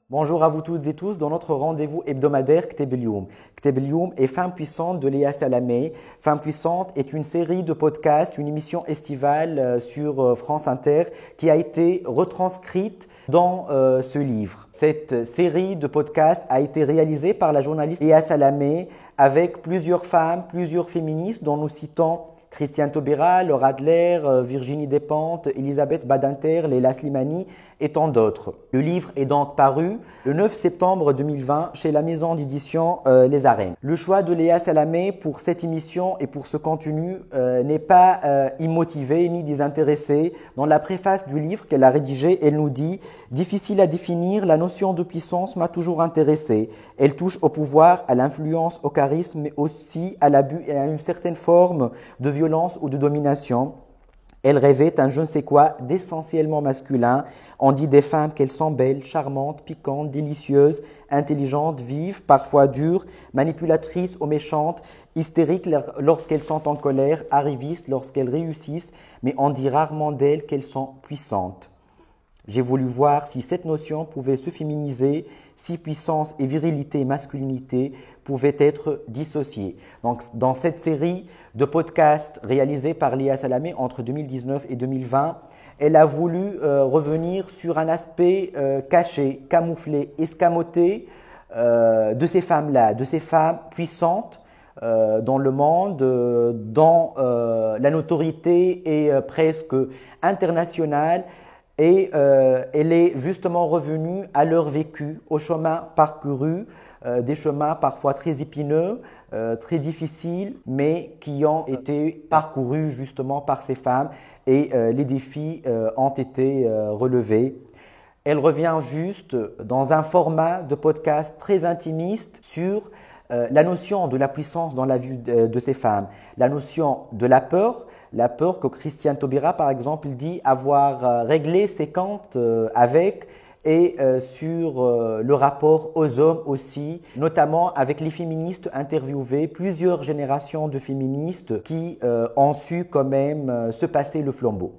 Bonjour à vous toutes et tous dans notre rendez-vous hebdomadaire Kteb El-Youm. Kteb El-Youm est Femme puissante de Léa Salamé. Femme puissante est une série de podcasts, une émission estivale sur France Inter qui a été retranscrite dans ce livre. Cette série de podcasts a été réalisée par la journaliste Léa Salamé avec plusieurs femmes, plusieurs féministes dont nous citons Christiane Taubira, Laura Adler, Virginie Despentes, Elisabeth Badinter, Leila Slimani et tant d'autres. Le livre est donc paru le 9 septembre 2020 chez la maison d'édition Les Arènes. Le choix de Léa Salamé pour cette émission et pour ce contenu n'est pas immotivé ni désintéressé. Dans la préface du livre qu'elle a rédigé, elle nous dit « Difficile à définir, la notion de puissance m'a toujours intéressée. Elle touche au pouvoir, à l'influence, au charisme, mais aussi à l'abus et à une certaine forme de violence ou de domination. Elle revêt un je ne sais quoi d'essentiellement masculin. On dit des femmes qu'elles sont belles, charmantes, piquantes, délicieuses, intelligentes, vives, parfois dures, manipulatrices ou méchantes, hystériques lorsqu'elles sont en colère, arrivistes lorsqu'elles réussissent, mais on dit rarement d'elles qu'elles sont puissantes. J'ai voulu voir si cette notion pouvait se féminiser, si puissance et virilité et masculinité pouvaient être dissociées. Donc, dans cette série de podcasts réalisés par Léa Salamé entre 2019 et 2020, elle a voulu revenir sur un aspect caché, camouflé, escamoté de ces femmes-là, de ces femmes puissantes dans le monde, dont la notoriété est presque internationale. Et elle est justement revenue à leur vécu, au chemin parcouru, des chemins parfois très épineux, très difficiles, mais qui ont été parcourus justement par ces femmes et les défis ont été relevés. Elle revient juste dans un format de podcast très intimiste sur la notion de la puissance dans la vie de ces femmes, la notion de la peur que Christiane Taubira, par exemple, dit avoir réglé ses comptes avec et sur le rapport aux hommes aussi, notamment avec les féministes interviewées, plusieurs générations de féministes qui ont su quand même se passer le flambeau.